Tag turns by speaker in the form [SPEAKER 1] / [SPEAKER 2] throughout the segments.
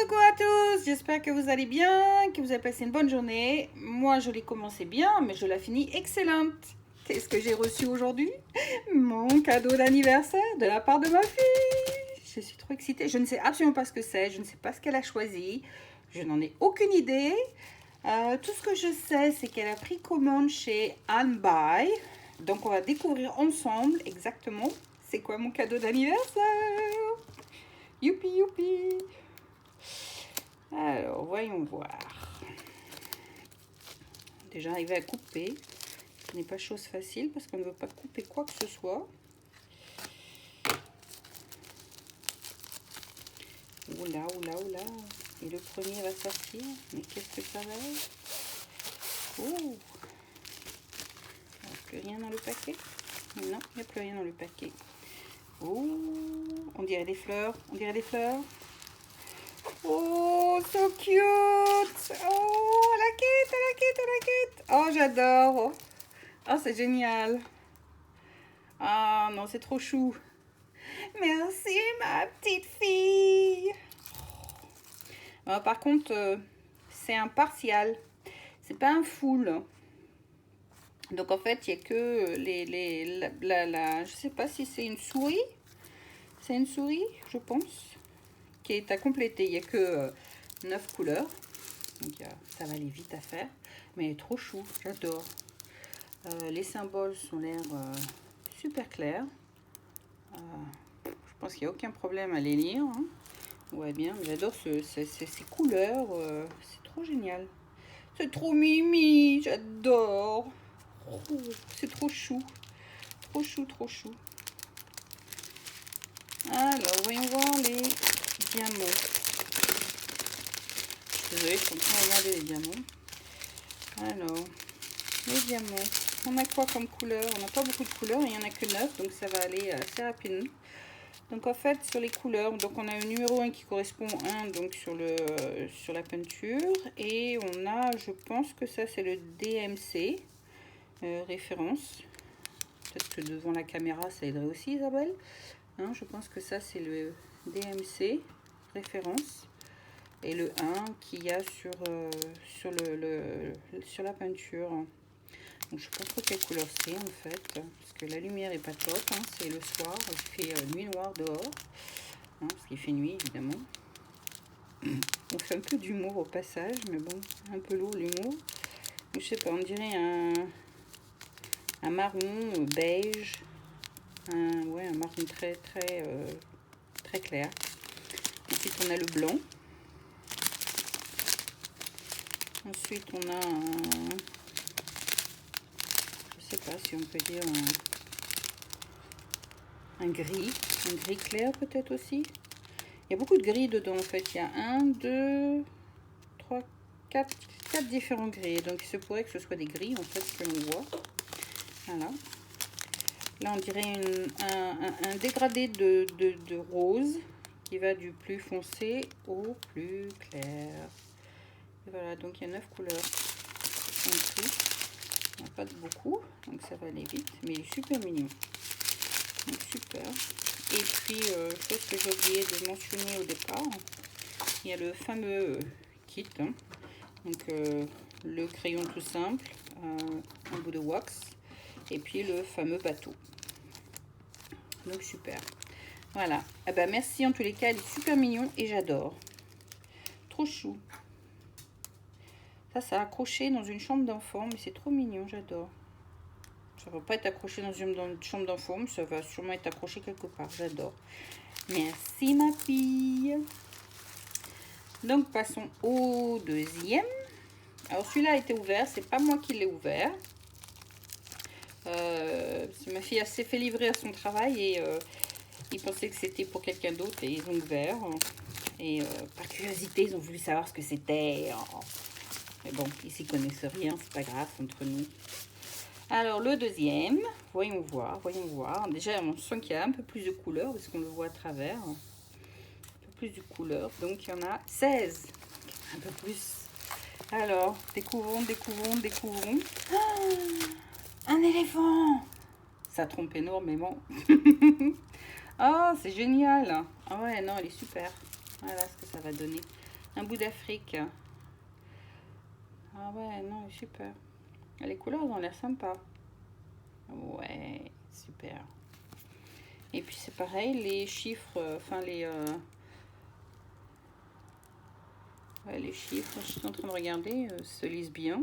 [SPEAKER 1] Coucou à tous, j'espère que vous allez bien, que vous avez passé une bonne journée. Moi, je l'ai commencé bien, mais je l'ai fini excellente. Qu'est-ce que j'ai reçu aujourd'hui? Mon cadeau d'anniversaire de la part de ma fille. Je suis trop excitée. Je ne sais absolument pas ce que c'est, je ne sais pas ce qu'elle a choisi. Je n'en ai aucune idée. Tout ce que je sais, c'est qu'elle a pris commande chez Anne Buy. Donc, on va découvrir ensemble exactement c'est quoi mon cadeau d'anniversaire. Youpi, youpi. Alors, voyons voir. Déjà arrivé à couper. Ce n'est pas chose facile parce qu'on ne veut pas couper quoi que ce soit. Oula, oula, oula. Et le premier va sortir. Mais qu'est-ce que ça va être? Oh! Il n'y a plus rien dans le paquet? Non, il n'y a plus rien dans le paquet. Oh! On dirait des fleurs. On dirait des fleurs. Oh, so cute! Oh, la quête, la quête, la quête! Oh, j'adore! Oh, c'est génial! Ah non, c'est trop chou! Merci, ma petite fille! Par contre, c'est un partial. C'est pas un full. Donc, en fait, il n'y a que je sais pas si c'est une souris. C'est une souris, je pense, qui est à compléter. Il n'y a que 9 couleurs. Donc, ça va aller vite à faire. Mais elle est trop chou, j'adore. Les symboles sont l'air super clairs. Je pense qu'il n'y a aucun problème à les lire. Hein. Ouais, bien, j'adore ces couleurs. C'est trop génial. C'est trop mimi, j'adore. Oh, c'est trop chou. Trop chou, trop chou. Alors, voyons voir les diamants. Désolée, je suis en train de regarder les diamants. Alors, les diamants. On a quoi comme couleur? On n'a pas beaucoup de couleurs, il n'y en a que 9, donc ça va aller assez rapidement. Donc en fait, sur les couleurs, donc on a un numéro 1 qui correspond à 1 donc sur la peinture. Et on a, je pense que ça c'est le DMC, référence. Peut-être que devant la caméra ça aiderait aussi, Isabelle. Hein, je pense que ça c'est le DMC, référence. Et le 1 qu'il y a sur la peinture. Donc, je ne sais pas trop quelle couleur c'est en fait, parce que la lumière est pas top, hein, c'est le soir, il fait nuit noire dehors, hein, parce qu'il fait nuit évidemment. On fait un peu d'humour au passage, mais bon, un peu lourd l'humour. Je sais pas, on dirait un marron beige, un marron très clair. Ensuite on a le blanc. Ensuite on a je sais pas si on peut dire un gris clair peut-être aussi. Il y a beaucoup de gris dedans en fait. Il y a 1, 2, 3, 4 différents gris. Donc il se pourrait que ce soit des gris en fait que l'on voit. Voilà. Là on dirait un dégradé de rose qui va du plus foncé au plus clair. Et voilà, donc il y a 9 couleurs en tout. Il n'y en a pas beaucoup, donc ça va aller vite, mais il est super mignon. Donc super. Et puis, chose que j'ai oublié de mentionner au départ, il y a le fameux kit. Hein. Donc, le crayon tout simple, un bout de wax, et puis le fameux bateau. Donc super. Voilà. Ah bah, merci en tous les cas, il est super mignon et j'adore. Trop chou. Ça a accroché dans une chambre d'enfant, mais c'est trop mignon, j'adore. Ça va pas être accroché dans une chambre d'enfant, mais ça va sûrement être accroché quelque part, j'adore. Merci ma fille. Donc passons au deuxième. Alors celui-là a été ouvert, c'est pas moi qui l'ai ouvert. Ma fille s'est fait livrer à son travail et ils pensaient que c'était pour quelqu'un d'autre et ils ont ouvert. Et par curiosité, ils ont voulu savoir ce que c'était. Mais bon, ils s'y connaissent rien, c'est pas grave entre nous. Alors le deuxième, voyons voir. Déjà on sent qu'il y a un peu plus de couleurs parce qu'on le voit à travers. Un peu plus de couleurs, donc il y en a 16. Un peu plus. Alors, découvrons. Ah, un éléphant! Ça trompe énormément. Oh, c'est génial! Ah ouais, non, elle est super. Voilà ce que ça va donner. Un bout d'Afrique. Ah ouais, non, super. Les couleurs ont l'air sympa. Ouais, super. Et puis c'est pareil, les chiffres, enfin ouais, les chiffres, je suis en train de regarder, se lisent bien.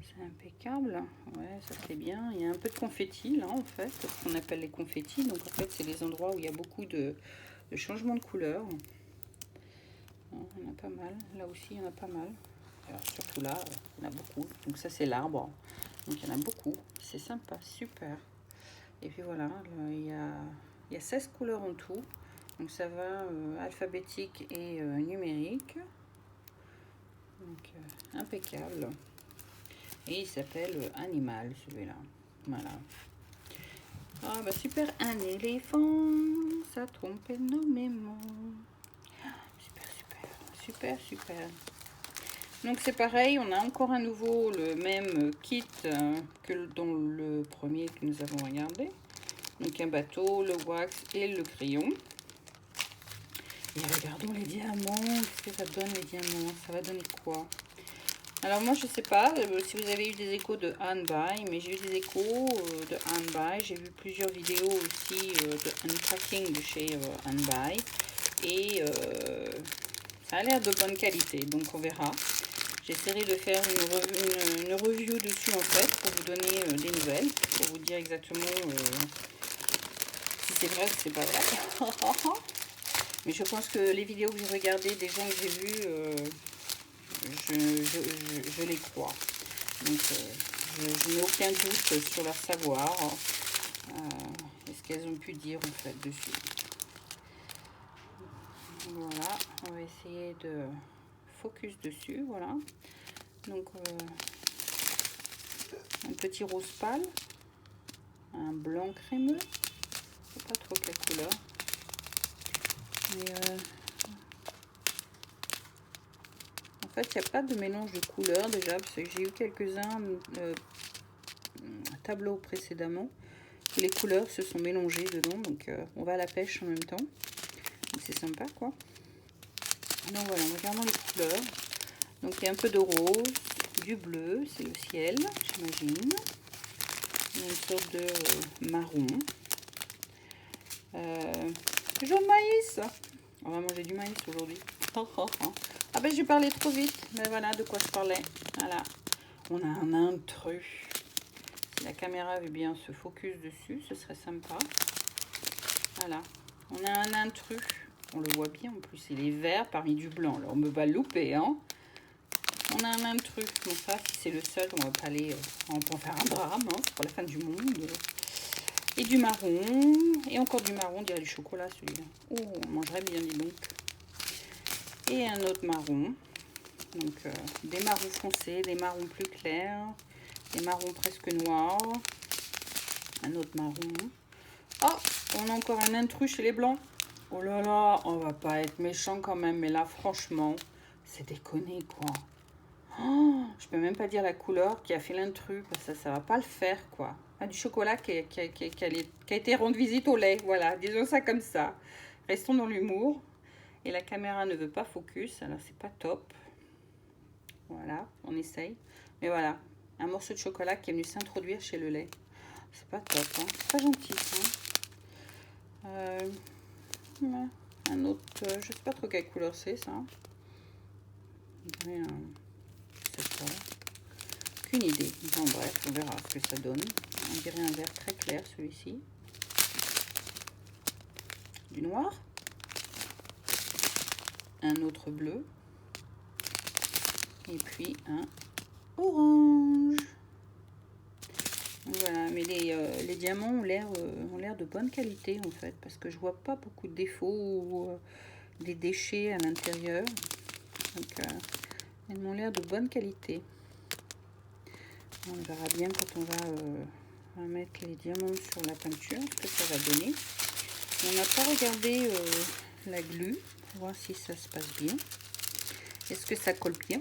[SPEAKER 1] C'est impeccable. Ouais, ça c'est bien. Il y a un peu de confetti là en fait, ce qu'on appelle les confettis. Donc en fait, c'est les endroits où il y a beaucoup de changements de couleur. Il y en a pas mal. Là aussi, il y en a pas mal. Alors surtout là, il y en a beaucoup. Donc ça, c'est l'arbre. Donc il y en a beaucoup. C'est sympa, super. Et puis voilà, là, il y a 16 couleurs en tout. Donc ça va alphabétique et numérique. Donc impeccable. Et il s'appelle Animal, celui-là. Voilà. Ah bah super, un éléphant. Ça trompe énormément. Super, super, super, super. Donc c'est pareil, on a encore à nouveau le même kit que dans le premier que nous avons regardé. Donc un bateau, le wax et le crayon. Et regardons les diamants. Qu'est-ce que ça donne les diamants? Ça va donner quoi? Alors moi je sais pas si vous avez eu des échos de Anne By, mais j'ai eu des échos de Anne By. J'ai vu plusieurs vidéos aussi de unpacking de chez Anne By. Et ça a l'air de bonne qualité, donc on verra. J'essaierai de faire une review dessus en fait pour vous donner des nouvelles, pour vous dire exactement si c'est vrai ou si c'est pas vrai. Mais je pense que les vidéos que j'ai regardées, des gens que j'ai vus, je les crois. Donc je n'ai aucun doute sur leur savoir et ce qu'elles ont pu dire en fait dessus. Voilà, on va essayer de focus dessus, voilà. Donc un petit rose pâle, un blanc crémeux, je sais pas trop quelle couleur. Mais en fait, il n'y a pas de mélange de couleurs déjà, parce que j'ai eu quelques-uns tableaux précédemment. Et les couleurs se sont mélangées dedans, donc on va à la pêche en même temps. C'est sympa quoi. Donc voilà, regardons les couleurs. Donc il y a un peu de rose, du bleu, c'est le ciel, j'imagine. Une sorte de marron. Jaune maïs. On va manger du maïs aujourd'hui. Ah ben j'ai parlé trop vite, mais voilà de quoi je parlais. Voilà, on a un intrus. Si la caméra veut bien se focus dessus, ce serait sympa. Voilà, on a un intrus. On le voit bien en plus, il est vert parmi du blanc. Là, on me va louper, hein. On a un intrus. Bon ça, si c'est le seul, on va pas aller, on peut en faire un drame, hein, c'est pour la fin du monde. Et du marron, et encore du marron, on dirait du chocolat celui-là. Oh, on mangerait bien, dis donc. Et un autre marron. Donc des marrons foncés, des marrons plus clairs, des marrons presque noirs. Un autre marron. Oh, on a encore un intrus chez les blancs. Oh là là, on va pas être méchant quand même, mais là franchement, c'est déconné quoi. Oh, je peux même pas dire la couleur qui a fait l'intrus, parce que ça va pas le faire quoi. Ah, du chocolat qui a été rendre visite au lait, voilà, disons ça comme ça. Restons dans l'humour. Et la caméra ne veut pas focus, alors c'est pas top. Voilà, on essaye. Mais voilà, un morceau de chocolat qui est venu s'introduire chez le lait. C'est pas top, hein. C'est pas gentil ça. Un autre, je sais pas trop quelle couleur c'est ça. Je sais pas. Aucune idée. Bon bref, on verra ce que ça donne. On dirait un vert très clair celui-ci. Du noir. Un autre bleu. Et puis un orange. Voilà, mais les diamants ont l'air de bonne qualité en fait, parce que je vois pas beaucoup de défauts ou des déchets à l'intérieur. Donc elles m'ont l'air de bonne qualité. On verra bien quand on va mettre les diamants sur la peinture, ce que ça va donner. On n'a pas regardé la glu, pour voir si ça se passe bien. Est-ce que ça colle bien?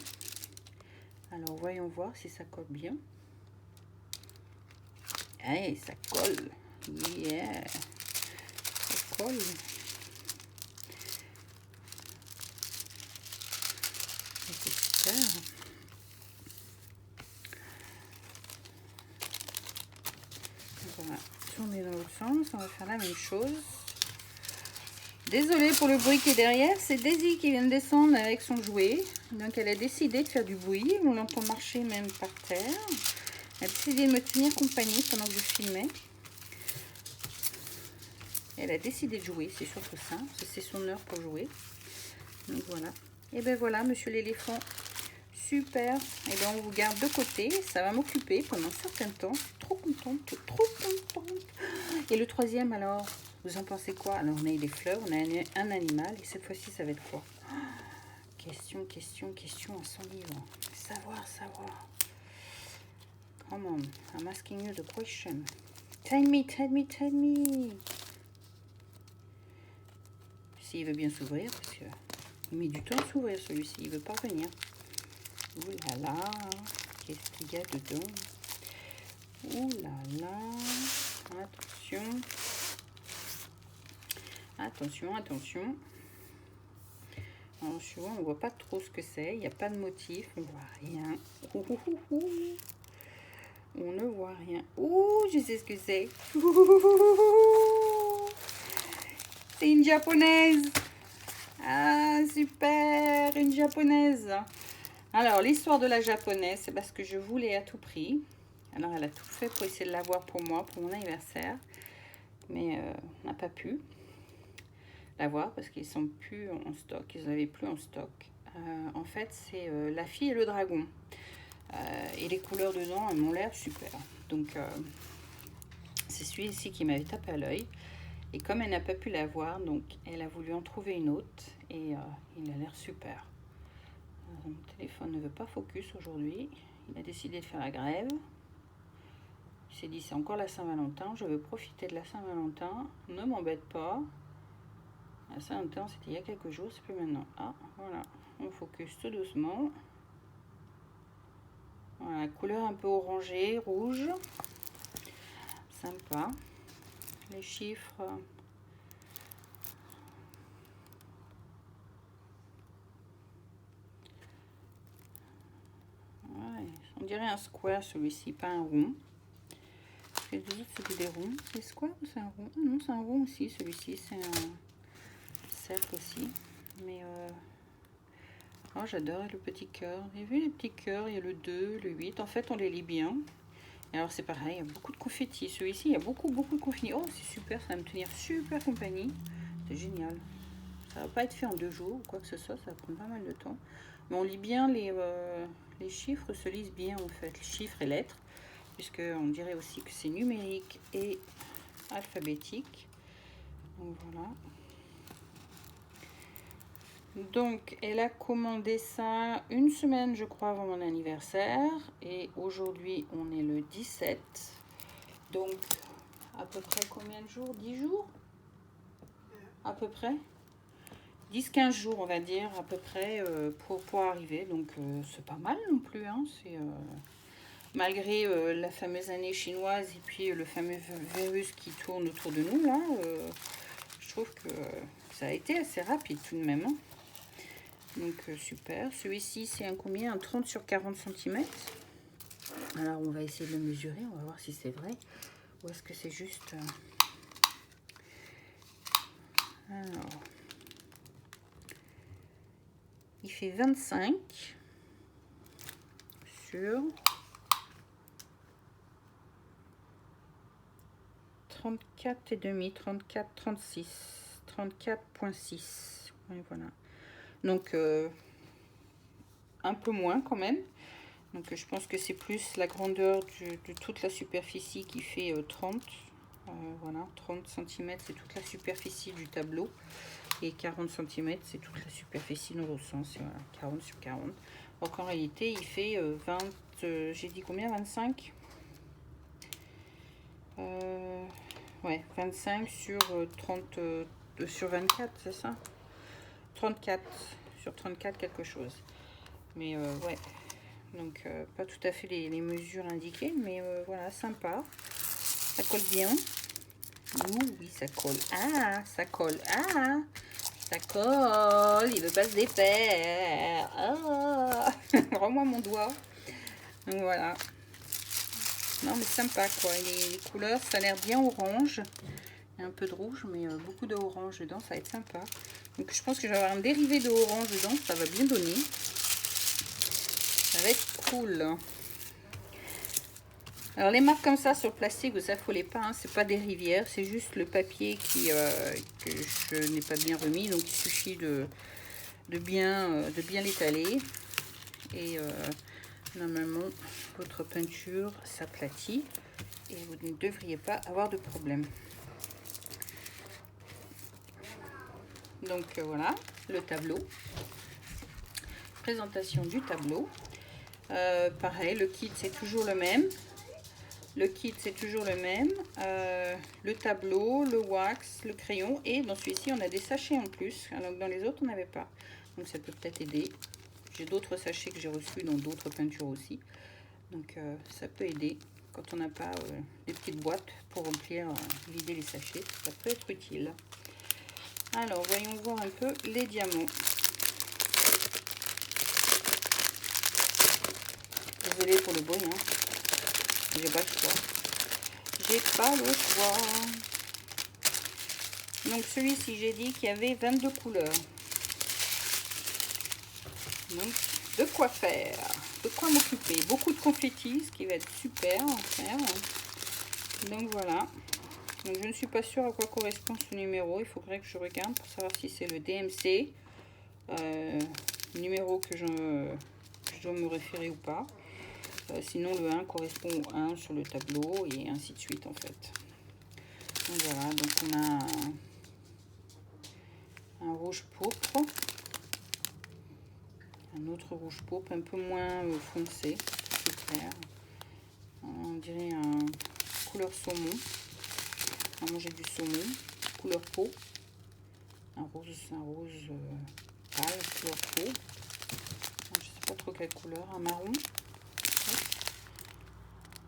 [SPEAKER 1] Alors voyons voir si ça colle bien. Hey, ça colle. Yeah. Ça colle. tourner dans l'autre sens. On va faire la même chose. Désolée pour le bruit qui est derrière. C'est Daisy qui vient de descendre avec son jouet. Donc elle a décidé de faire du bruit. On l'entend marcher même par terre. Elle a décidé de me tenir compagnie pendant que je filmais. Elle a décidé de jouer, c'est surtout ça. C'est son heure pour jouer. Donc voilà. Et ben voilà, monsieur l'éléphant. Super. Et ben on vous garde de côté. Ça va m'occuper pendant un certain temps. Je suis trop contente, trop contente. Et le troisième alors, vous en pensez quoi? Alors on a eu des fleurs, on a un animal. Et cette fois-ci, ça va être quoi? Question, question, question à 100 livres. Savoir, savoir. Come on, I'm asking you the question. Tell me, tell me, tell me. S'il veut bien s'ouvrir, parce que il met du temps à s'ouvrir celui-ci, il veut pas venir. Ouh là là, qu'est-ce qu'il y a dedans? Ouh là là, attention. Attention, attention. Alors, souvent, on voit pas trop ce que c'est, il n'y a pas de motif, on voit rien. Ouh, ouh, ouh, ouh. On ne voit rien. Ouh, je sais ce que c'est. C'est une japonaise. Ah, super, une japonaise. Alors, l'histoire de la japonaise, c'est parce que je voulais à tout prix. Alors, elle a tout fait pour essayer de l'avoir pour moi, pour mon anniversaire. Mais on n'a pas pu l'avoir parce qu'ils sont plus en stock. Ils n'avaient plus en stock. En fait, c'est la fille et le dragon. Et les couleurs dedans, elles m'ont l'air super. Donc, c'est celui-ci qui m'avait tapé à l'œil. Et comme elle n'a pas pu l'avoir, donc elle a voulu en trouver une autre. Et il a l'air super. Mon téléphone ne veut pas focus aujourd'hui. Il a décidé de faire la grève. Il s'est dit, c'est encore la Saint-Valentin. Je veux profiter de la Saint-Valentin. Ne m'embête pas. La Saint-Valentin, c'était il y a quelques jours. C'est plus maintenant. Ah, voilà. On focus tout doucement. Voilà, couleur un peu orangée, rouge. Sympa. Les chiffres. Ouais, on dirait un square celui-ci, pas un rond. Les deux autres c'était des ronds. C'est square ou c'est un rond? Ah non, c'est un rond aussi. Celui-ci c'est un cercle aussi. Mais oh, j'adore le petit cœur. Vous avez vu les petits cœurs? Il y a le 2, le 8. En fait, on les lit bien. Et alors c'est pareil, il y a beaucoup de confettis. Celui-ci, il y a beaucoup de confettis. Oh, c'est super, ça va me tenir super compagnie. C'est génial. Ça va pas être fait en 2 jours ou quoi que ce soit, ça va prendre pas mal de temps. Mais on lit bien les chiffres se lisent bien en fait, les chiffres et lettres, puisque on dirait aussi que c'est numérique et alphabétique. Donc voilà. Donc elle a commandé ça une semaine je crois avant mon anniversaire et aujourd'hui on est le 17. Donc à peu près combien de jours? 10 jours à peu près 10-15 jours on va dire à peu près pour arriver. Donc c'est pas mal non plus hein. C'est malgré la fameuse année chinoise et puis le fameux virus qui tourne autour de nous là, je trouve que ça a été assez rapide tout de même hein. Donc super. Celui-ci c'est un combien? Un 30 sur 40 cm. Alors on va essayer de le mesurer, on va voir si c'est vrai ou est-ce que c'est juste alors il fait 25 sur 34,5, 34, 36, 34,6. Voilà. Donc un peu moins quand même. Donc je pense que c'est plus la grandeur de toute la superficie qui fait 30. Voilà, 30 cm c'est toute la superficie du tableau. Et 40 cm c'est toute la superficie dans l'autre sens. Voilà, 40 sur 40. Donc en réalité il fait 20, j'ai dit combien? 25 ouais, 25 sur 30 sur 24, c'est ça? 34 sur 34 quelque chose. Mais ouais, donc pas tout à fait les mesures indiquées, mais voilà, sympa. Ça colle bien. Ouh, oui, ça colle. Ah, ça colle. Ah, ça colle. Il veut pas se défaire. Ah. Rends-moi mon doigt. Donc voilà. Non mais sympa quoi, les couleurs, ça a l'air bien orange. Il y a un peu de rouge, mais beaucoup de orange dedans, ça va être sympa. Donc je pense que je vais avoir un dérivé de orange dedans, ça va bien donner. Ça va être cool. Alors les marques comme ça sur le plastique, vous affolez pas, hein, c'est pas des rivières, c'est juste le papier que je n'ai pas bien remis. Donc il suffit de bien l'étaler. Et normalement, votre peinture s'aplatit et vous ne devriez pas avoir de problème. Donc voilà, le tableau. Présentation du tableau. Pareil, le kit c'est toujours le même. Le tableau, le wax, le crayon. Et dans celui-ci, on a des sachets en plus. Alors que dans les autres, on n'avait pas. Donc ça peut peut-être aider. J'ai d'autres sachets que j'ai reçus dans d'autres peintures aussi. Donc ça peut aider quand on n'a pas des petites boîtes pour remplir, vider les sachets. Ça peut être utile. Alors, voyons voir un peu les diamants. Désolée pour le bruit, hein. J'ai pas le choix. J'ai pas le choix. Donc celui-ci, j'ai dit qu'il y avait 22 couleurs. Donc, de quoi faire, de quoi m'occuper. Beaucoup de confettis, ce qui va être super à faire. Donc voilà. Donc je ne suis pas sûre à quoi correspond ce numéro. Il faudrait que je regarde pour savoir si c'est le DMC. Numéro que je dois me référer ou pas. Sinon le 1 correspond au 1 sur le tableau et ainsi de suite en fait. Donc voilà, donc on a un rouge pourpre, un autre rouge pourpre un peu moins foncé, plus clair. On dirait un couleur saumon. On va manger du saumon, couleur peau, un rose pâle, couleur peau. Je sais pas trop quelle couleur, un marron.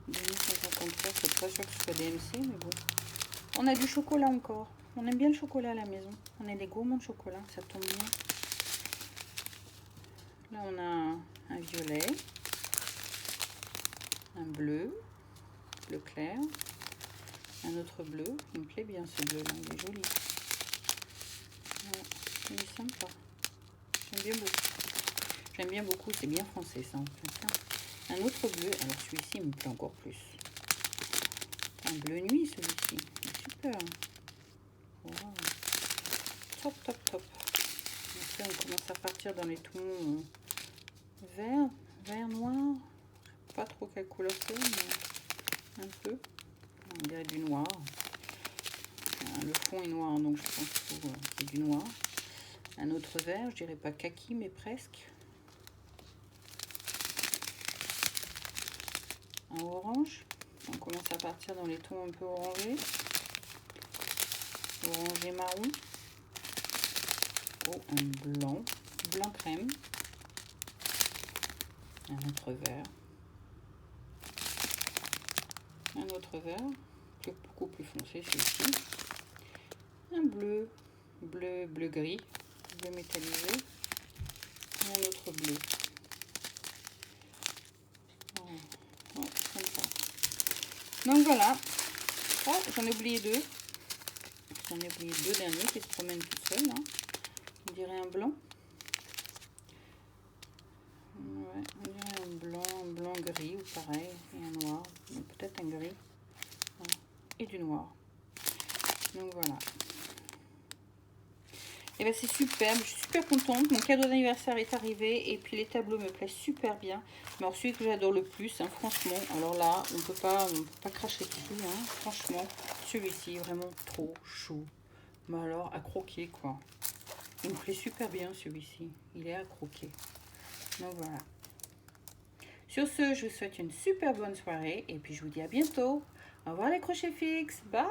[SPEAKER 1] 2553, c'est pas sûr que ce soit DMC, mais bon. On a du chocolat encore. On aime bien le chocolat à la maison. On est des gourmands de chocolat, ça tombe bien. Là, on a un violet, un bleu clair, un autre bleu. Il me plaît bien ce bleu-là, il est joli. Ouais, il est sympa. J'aime bien beaucoup. J'aime bien beaucoup, c'est bien français ça en fait. Un autre bleu, alors celui-ci il me plaît encore plus. Un bleu nuit celui-ci, super. Wow. Top, top, top. Après on commence à partir dans les tons vert noir. Pas trop quelle couleur c'est, mais un peu. On dirait du noir. Le fond est noir, donc je pense que c'est du noir. Un autre vert, je dirais pas kaki, mais presque. Un orange. On commence à partir dans les tons un peu orangés. Orangé marron. Oh, un blanc crème. Un autre vert. Un autre vert, beaucoup plus foncé celui-ci. Un bleu gris, bleu métallisé. Et un autre bleu. Ouais, comme ça. Donc voilà. Oh, j'en ai oublié deux. J'en ai oublié deux derniers qui se promènent tout seuls. Hein. On dirait un blanc. Ouais, on dirait un blanc gris ou pareil. Et un noir. Peut-être un gris. Voilà. Et du noir. Donc voilà. Et bien c'est superbe, je suis super contente. Mon cadeau d'anniversaire est arrivé et puis les tableaux me plaisent super bien. Mais alors celui que j'adore le plus, hein, franchement, alors là, on peut pas cracher dessus. Hein, franchement, celui-ci vraiment trop chou. Mais alors à croquer quoi. Il me plaît super bien celui-ci. Il est à croquer. Donc voilà. Sur ce, je vous souhaite une super bonne soirée et puis je vous dis à bientôt. Au revoir les crochets fixes. Bye.